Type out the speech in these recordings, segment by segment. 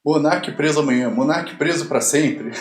Monark preso amanhã, Monark preso pra sempre.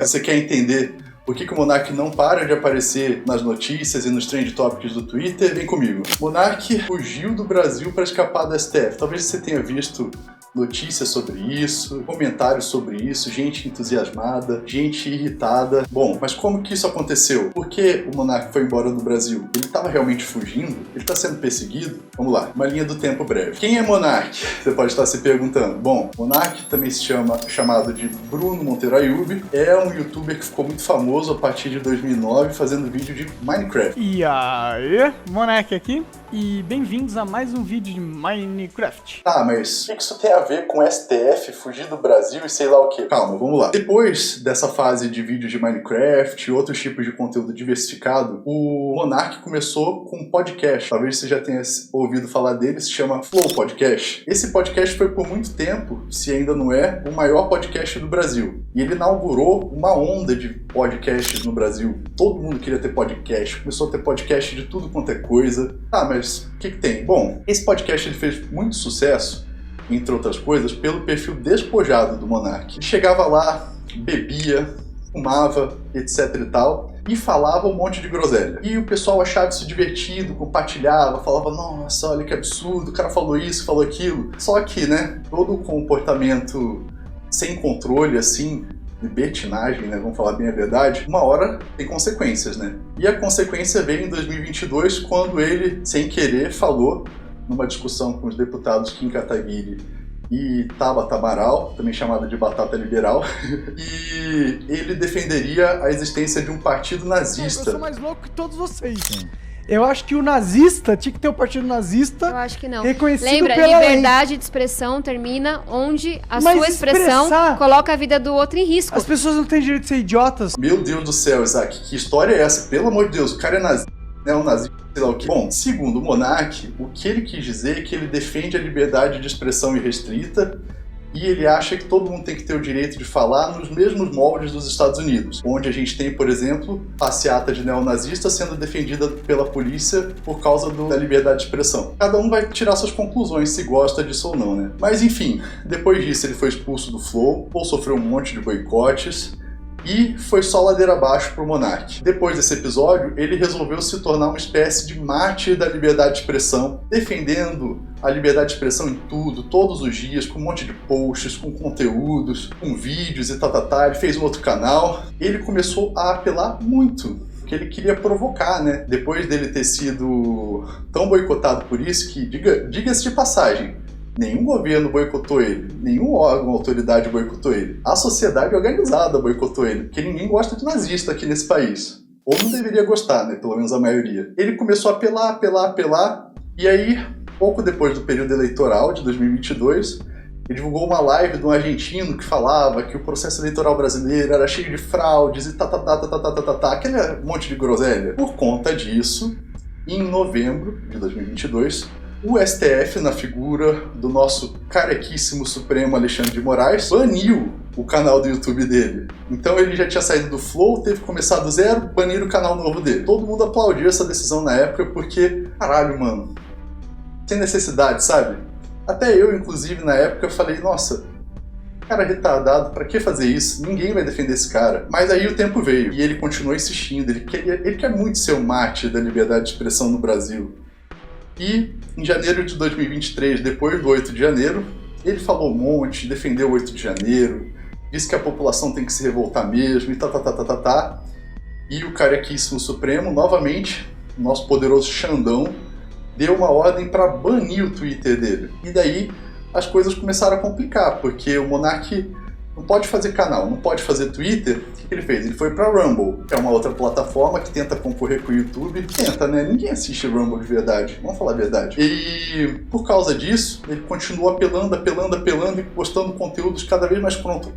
Você quer entender por que o Monark não para de aparecer nas notícias e nos trend topics do Twitter? Vem comigo. Monark fugiu do Brasil para escapar do STF. Talvez você tenha visto notícias sobre isso, comentários sobre isso, gente entusiasmada, gente irritada. Bom, mas como que isso aconteceu? Por que o Monark foi embora do Brasil? Ele estava realmente fugindo? Ele está sendo perseguido? Vamos lá, uma linha do tempo breve. Quem é Monark? Você pode estar se perguntando. Bom, Monark também se chamado de Bruno Monteiro Ayub, é um youtuber que ficou muito famoso a partir de 2009 fazendo vídeo de Minecraft. E aí, Monark aqui, e bem-vindos a mais um vídeo de Minecraft. Ah, mas o que isso tem a ver com STF, fugir do Brasil e sei lá o quê? Calma, vamos lá. Depois dessa fase de vídeos de Minecraft e outros tipos de conteúdo diversificado, o Monark começou com um podcast. Talvez você já tenha ouvido falar dele, se chama Flow Podcast. Esse podcast foi por muito tempo, se ainda não é, o maior podcast do Brasil. E ele inaugurou uma onda de podcasts no Brasil. Todo mundo queria ter podcast, começou a ter podcast de tudo quanto é coisa. Ah, mas o que tem? Bom, esse podcast ele fez muito sucesso, entre outras coisas, pelo perfil despojado do Monark. Ele chegava lá, bebia, fumava, etc e tal, e falava um monte de groselha. E o pessoal achava isso divertido, compartilhava, falava, nossa, olha que absurdo, o cara falou isso, falou aquilo. Só que, né, todo o comportamento sem controle, assim, libertinagem, né, vamos falar bem a verdade, uma hora tem consequências, né? E a consequência veio em 2022, quando ele, sem querer, falou numa discussão com os deputados Kim Kataguiri e Tabata Amaral, também chamada de Batata Liberal, e ele defenderia a existência de um partido nazista. Eu sou mais louco que todos vocês. Sim. Eu acho que o nazista tinha que ter o partido nazista. Eu acho que não. Reconhecido Lembra, pela liberdade lei. de expressão termina onde a Mas sua expressão coloca a vida do outro em risco. As pessoas não têm direito de ser idiotas. Meu Deus do céu, Isaac, que história é essa? Pelo amor de Deus, o cara é nazista, né? Um nazista, sei lá o quê. Bom, segundo o Monark, o que ele quis dizer é que ele defende a liberdade de expressão irrestrita e ele acha que todo mundo tem que ter o direito de falar nos mesmos moldes dos Estados Unidos, onde a gente tem, por exemplo, passeata de neonazista sendo defendida pela polícia por causa da liberdade de expressão. Cada um vai tirar suas conclusões, se gosta disso ou não, né? Mas enfim, depois disso ele foi expulso do Flow, ou sofreu um monte de boicotes, e foi só ladeira abaixo pro Monark. Depois desse episódio, ele resolveu se tornar uma espécie de mártir da liberdade de expressão, defendendo a liberdade de expressão em tudo, todos os dias, com um monte de posts, com conteúdos, com vídeos e tal. Ele fez um outro canal. Ele começou a apelar muito, que ele queria provocar, né? Depois dele ter sido tão boicotado por isso que, diga-se de passagem, nenhum governo boicotou ele, nenhum órgão, autoridade boicotou ele. A sociedade organizada boicotou ele, porque ninguém gosta de nazista aqui nesse país. Ou não deveria gostar, né? Pelo menos a maioria. Ele começou a apelar, e aí, pouco depois do período eleitoral de 2022, ele divulgou uma live de um argentino que falava que o processo eleitoral brasileiro era cheio de fraudes e aquele monte de groselha. Por conta disso, em novembro de 2022, o STF, na figura do nosso carequíssimo Supremo Alexandre de Moraes, baniu o canal do YouTube dele. Então ele já tinha saído do Flow, teve que começar do zero, banir o canal novo dele. Todo mundo aplaudiu essa decisão na época porque, caralho, mano, sem necessidade, sabe? Até eu, inclusive, na época, falei, nossa, cara retardado, pra que fazer isso? Ninguém vai defender esse cara. Mas aí o tempo veio e ele continuou insistindo, ele quer muito ser o mártir da liberdade de expressão no Brasil. E em janeiro de 2023, depois do 8 de janeiro, ele falou um monte, defendeu o 8 de janeiro, disse que a população tem que se revoltar mesmo e E o carequíssimo Supremo, novamente, o nosso poderoso Xandão, deu uma ordem para banir o Twitter dele. E daí as coisas começaram a complicar, porque o Monark não pode fazer canal, não pode fazer Twitter. O que ele fez? Ele foi pra Rumble, que é uma outra plataforma que tenta concorrer com o YouTube. Tenta, né? Ninguém assiste Rumble de verdade, vamos falar a verdade. E por causa disso, ele continuou apelando e postando conteúdos cada vez mais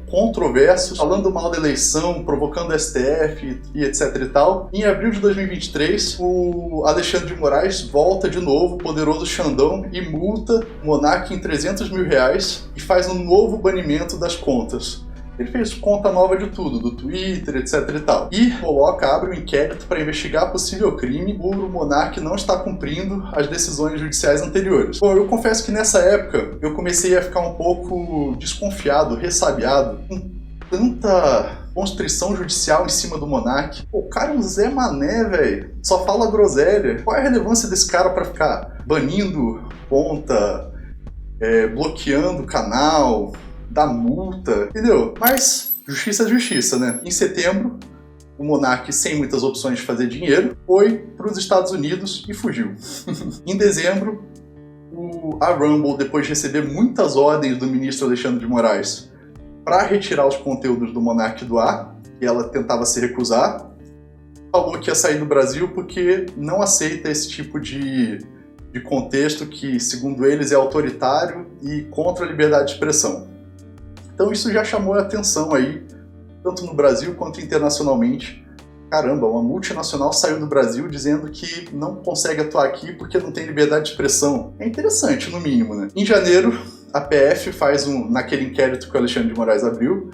controversos, falando mal da eleição, provocando o STF e etc e tal. Em abril de 2023, o Alexandre de Moraes volta de novo, poderoso Xandão, e multa o Monark em R$300 mil e faz um novo banimento das contas. Ele fez conta nova de tudo, do Twitter, etc e tal. E abre um inquérito para investigar possível crime por o monarca não estar cumprindo as decisões judiciais anteriores. Bom, eu confesso que nessa época eu comecei a ficar um pouco desconfiado, ressabiado, com tanta constrição judicial em cima do monarca. Pô, o cara é um Zé Mané, velho. Só fala groselha. Qual é a relevância desse cara para ficar banindo conta, bloqueando canal, da multa, entendeu? Mas justiça é justiça, né? Em setembro, o monarca, sem muitas opções de fazer dinheiro, foi para os Estados Unidos e fugiu. Em dezembro, a Rumble, depois de receber muitas ordens do ministro Alexandre de Moraes para retirar os conteúdos do monarca do ar, e ela tentava se recusar, falou que ia sair do Brasil porque não aceita esse tipo de contexto que, segundo eles, é autoritário e contra a liberdade de expressão. Então isso já chamou a atenção aí, tanto no Brasil quanto internacionalmente. Caramba, uma multinacional saiu do Brasil dizendo que não consegue atuar aqui porque não tem liberdade de expressão. É interessante, no mínimo, né? Em janeiro, a PF faz naquele inquérito que o Alexandre de Moraes abriu,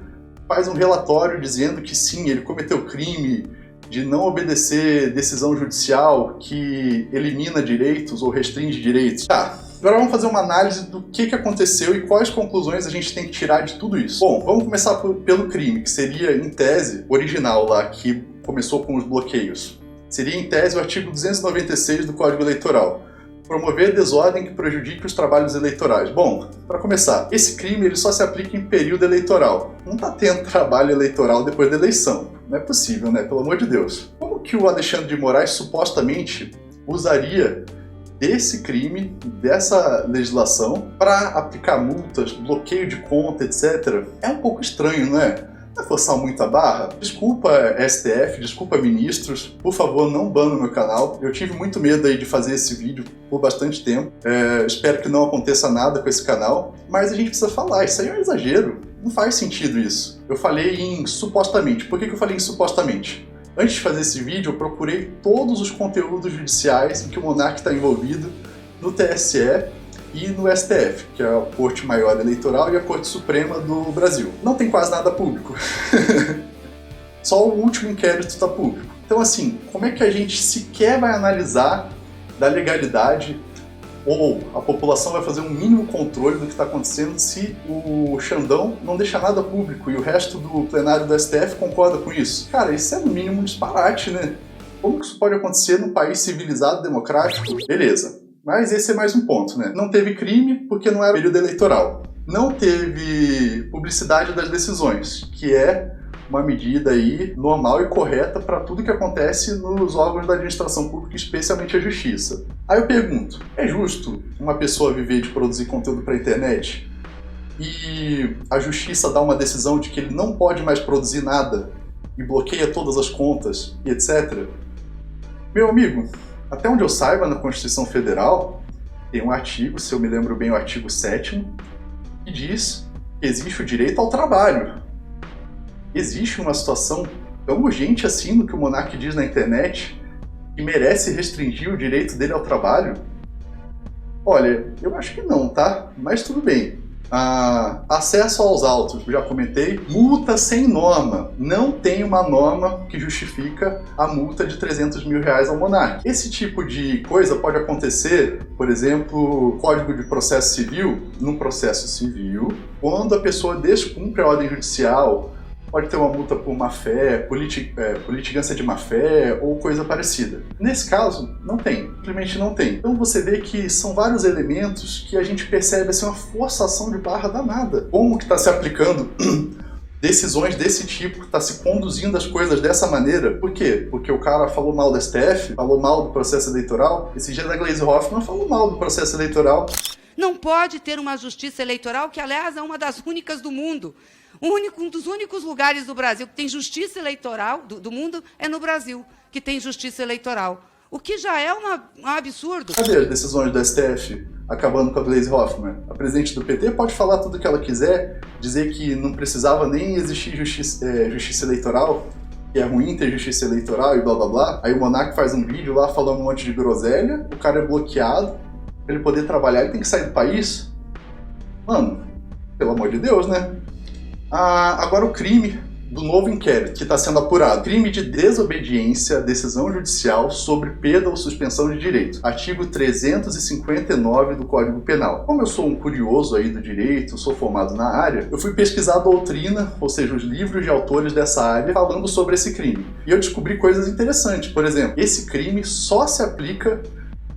faz um relatório dizendo que sim, ele cometeu crime de não obedecer decisão judicial que elimina direitos ou restringe direitos. Tá. Agora vamos fazer uma análise do que aconteceu e quais conclusões a gente tem que tirar de tudo isso. Bom, vamos começar pelo crime, que seria, em tese, original lá, que começou com os bloqueios. Seria, em tese, o artigo 296 do Código Eleitoral. Promover desordem que prejudique os trabalhos eleitorais. Bom, para começar, esse crime ele só se aplica em período eleitoral. Não está tendo trabalho eleitoral depois da eleição. Não é possível, né? Pelo amor de Deus. Como que o Alexandre de Moraes supostamente usaria desse crime, dessa legislação, para aplicar multas, bloqueio de conta, etc. É um pouco estranho, não é? Vai forçar muito a barra? Desculpa, STF, desculpa, ministros, por favor, não banem meu canal. Eu tive muito medo aí de fazer esse vídeo por bastante tempo. Espero que não aconteça nada com esse canal, mas a gente precisa falar, isso aí é um exagero. Não faz sentido isso. Eu falei em supostamente. Por que eu falei em supostamente? Antes de fazer esse vídeo, eu procurei todos os conteúdos judiciais em que o monarca está envolvido no TSE e no STF, que é a Corte Maior Eleitoral e a Corte Suprema do Brasil. Não tem quase nada público. Só o último inquérito está público. Então, assim, como é que a gente sequer vai analisar da legalidade ou a população vai fazer um mínimo controle do que está acontecendo se o Xandão não deixa nada público e o resto do plenário do STF concorda com isso? Cara, isso é no mínimo um disparate, né? Como que isso pode acontecer num país civilizado, democrático? Beleza. Mas esse é mais um ponto, né? Não teve crime porque não era período eleitoral. Não teve publicidade das decisões, que é uma medida aí normal e correta para tudo que acontece nos órgãos da administração pública, especialmente a justiça. Aí eu pergunto, é justo uma pessoa viver de produzir conteúdo para a internet e a justiça dá uma decisão de que ele não pode mais produzir nada e bloqueia todas as contas e etc? Meu amigo, até onde eu saiba, na Constituição Federal tem um artigo, se eu me lembro bem, o artigo 7º, que diz que existe o direito ao trabalho. Existe uma situação tão urgente assim no que o monarca diz na internet que merece restringir o direito dele ao trabalho? Olha, eu acho que não, tá? Mas tudo bem. Acesso aos autos, já comentei. Multa sem norma. Não tem uma norma que justifica a multa de R$300 mil ao monarca. Esse tipo de coisa pode acontecer, por exemplo, Código de Processo Civil, no processo civil, quando a pessoa descumpre a ordem judicial, pode ter uma multa por má-fé, litigância de má-fé ou coisa parecida. Nesse caso, não tem. Simplesmente não tem. Então você vê que são vários elementos que a gente percebe assim, uma forçação de barra danada. Como que está se aplicando decisões desse tipo, está se conduzindo as coisas dessa maneira? Por quê? Porque o cara falou mal do STF, falou mal do processo eleitoral. Esse dia da Gleisi Hoffmann falou mal do processo eleitoral. Não pode ter uma justiça eleitoral, que aliás é uma das únicas do mundo. Um dos únicos lugares do Brasil que tem justiça eleitoral, do mundo, é no Brasil, que tem justiça eleitoral. O que já é um absurdo. Cadê as decisões do STF acabando com a Gleisi Hoffmann? A presidente do PT pode falar tudo o que ela quiser, dizer que não precisava nem existir justiça eleitoral, que é ruim ter justiça eleitoral e blá blá blá. Aí o monarca faz um vídeo lá falando um monte de groselha, o cara é bloqueado, para ele poder trabalhar ele tem que sair do país? Mano, pelo amor de Deus, né? Agora o crime do novo inquérito que está sendo apurado. Crime de desobediência à decisão judicial sobre perda ou suspensão de direito. Artigo 359 do Código Penal. Como eu sou um curioso aí do direito, sou formado na área, eu fui pesquisar a doutrina, ou seja, os livros de autores dessa área, falando sobre esse crime. E eu descobri coisas interessantes. Por exemplo, esse crime só se aplica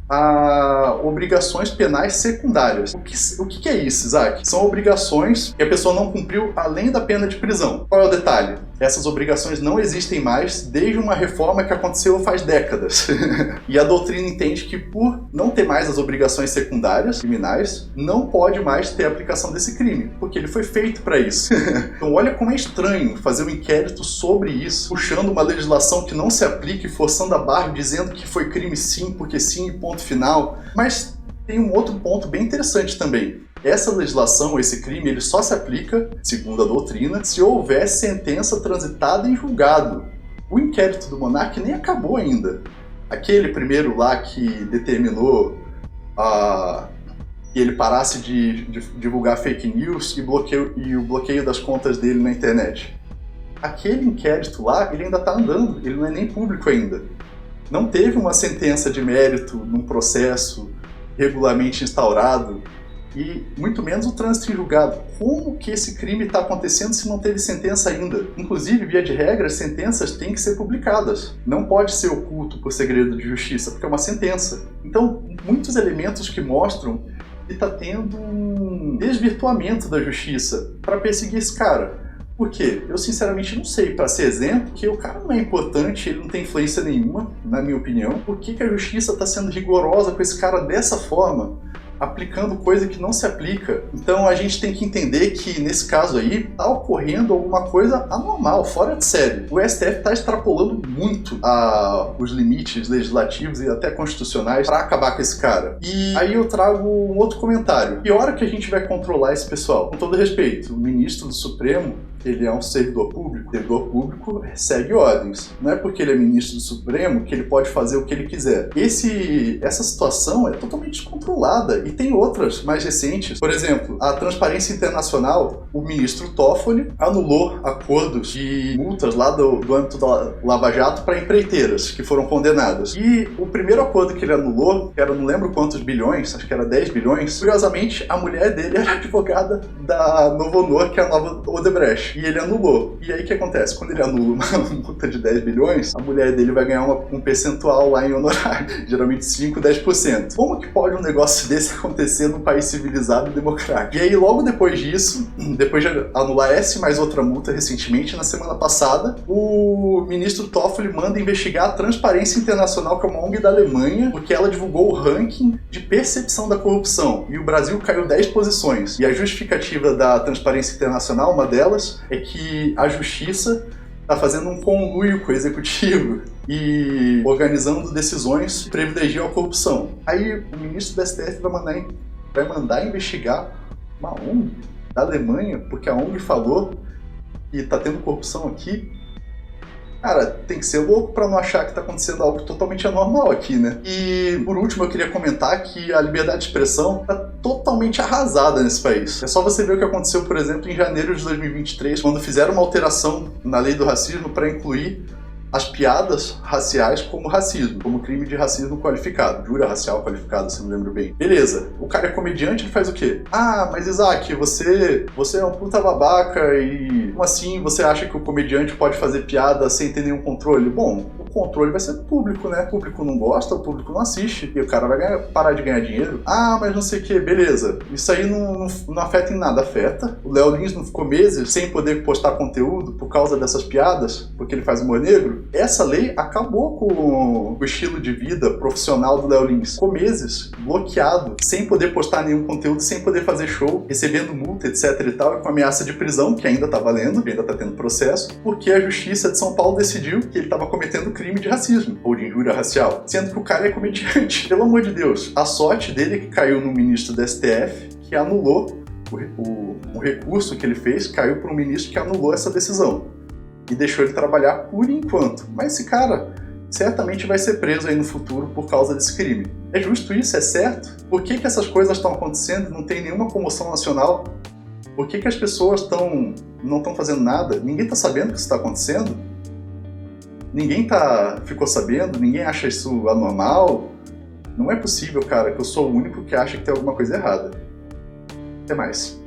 a obrigações penais secundárias. O que é isso, Isaac? São obrigações que a pessoa não cumpriu além da pena de prisão. Qual é o detalhe? Essas obrigações não existem mais desde uma reforma que aconteceu faz décadas. E a doutrina entende que por não ter mais as obrigações secundárias criminais, não pode mais ter a aplicação desse crime, porque ele foi feito para isso. Então olha como é estranho fazer um inquérito sobre isso, puxando uma legislação que não se aplica e forçando a barra, dizendo que foi crime sim, porque sim, ponto final. Mas tem um outro ponto bem interessante também. Essa legislação, esse crime, ele só se aplica, segundo a doutrina, se houver sentença transitada em julgado. O inquérito do Monark nem acabou ainda. Aquele primeiro lá que determinou que ele parasse de divulgar fake news e o bloqueio das contas dele na internet. Aquele inquérito lá, ele ainda está andando, ele não é nem público ainda. Não teve uma sentença de mérito num processo regularmente instaurado, e muito menos o trânsito em julgado. Como que esse crime está acontecendo se não teve sentença ainda? Inclusive, via de regra, as sentenças têm que ser publicadas. Não pode ser oculto por segredo de justiça, porque é uma sentença. Então, muitos elementos que mostram que está tendo um desvirtuamento da justiça para perseguir esse cara. Por quê? Eu sinceramente não sei, para ser exemplo, que o cara não é importante, ele não tem influência nenhuma, na minha opinião. Por que a justiça está sendo rigorosa com esse cara dessa forma? Aplicando coisa que não se aplica. Então a gente tem que entender que nesse caso aí está ocorrendo alguma coisa anormal, fora de série. O STF está extrapolando muito os limites legislativos e até constitucionais para acabar com esse cara. E aí eu trago um outro comentário. Que hora que a gente vai controlar esse pessoal? Com todo respeito, o ministro do Supremo, ele é um servidor público. O servidor público segue ordens. Não é porque ele é ministro do Supremo que ele pode fazer o que ele quiser. Essa situação é totalmente descontrolada. E tem outras mais recentes. Por exemplo, a Transparência Internacional, o ministro Toffoli anulou acordos de multas lá do âmbito da Lava Jato para empreiteiras que foram condenadas. E o primeiro acordo que ele anulou, que era não lembro quantos bilhões, acho que era 10 bilhões, curiosamente a mulher dele era advogada da Novo Honor, que é a nova Odebrecht. E ele anulou. E aí o que acontece? Quando ele anula uma multa de 10 bilhões, a mulher dele vai ganhar um percentual lá em honorário. Geralmente 5, 10%. Como que pode um negócio desse acontecer num país civilizado e democrático? E aí logo depois disso, depois de anular essa e mais outra multa recentemente, na semana passada, o ministro Toffoli manda investigar a Transparência Internacional, que é uma ONG da Alemanha, porque ela divulgou o ranking de percepção da corrupção. E o Brasil caiu 10 posições. E a justificativa da Transparência Internacional, uma delas, é que a justiça está fazendo um conluio com o executivo e organizando decisões que privilegiam a corrupção. Aí o ministro do STF vai mandar investigar uma ONG da Alemanha, porque a ONG falou que está tendo corrupção aqui. Cara, tem que ser louco para não achar que está acontecendo algo totalmente anormal aqui, né? E, por último, eu queria comentar que a liberdade de expressão está totalmente arrasada nesse país. É só você ver o que aconteceu, por exemplo, em janeiro de 2023, quando fizeram uma alteração na lei do racismo para incluir as piadas raciais como racismo, como crime de racismo qualificado, jura racial qualificado, se não lembro bem. Beleza, o cara é comediante, ele faz o quê? Ah, mas Isaac, você é um puta babaca e como assim você acha que o comediante pode fazer piada sem ter nenhum controle? Bom, o controle vai ser do público, né? O público não gosta, o público não assiste e o cara vai parar de ganhar dinheiro. Ah, mas não sei o que, beleza. Isso aí não afeta em nada, afeta. O Léo Lins não ficou meses sem poder postar conteúdo por causa dessas piadas, porque ele faz humor negro. Essa lei acabou com o estilo de vida profissional do Léo Lins. Ficou meses bloqueado, sem poder postar nenhum conteúdo, sem poder fazer show, recebendo multa, etc e tal, e com ameaça de prisão, que ainda tá valendo, que ainda tá tendo processo, porque a Justiça de São Paulo decidiu que ele tava cometendo crime de racismo, ou de injúria racial, sendo que o cara é comediante. Pelo amor de Deus, a sorte dele é que caiu no ministro do STF, que anulou o recurso que ele fez, caiu para um ministro que anulou essa decisão. E deixou ele trabalhar por enquanto. Mas esse cara certamente vai ser preso aí no futuro por causa desse crime. É justo isso? É certo? Por que essas coisas estão acontecendo e não tem nenhuma comoção nacional? Por que as pessoas estão não estão fazendo nada, ninguém tá sabendo que isso tá acontecendo, ninguém ficou sabendo, ninguém acha isso anormal. Não é possível, cara, que eu sou o único que acha que tem alguma coisa errada. Até mais.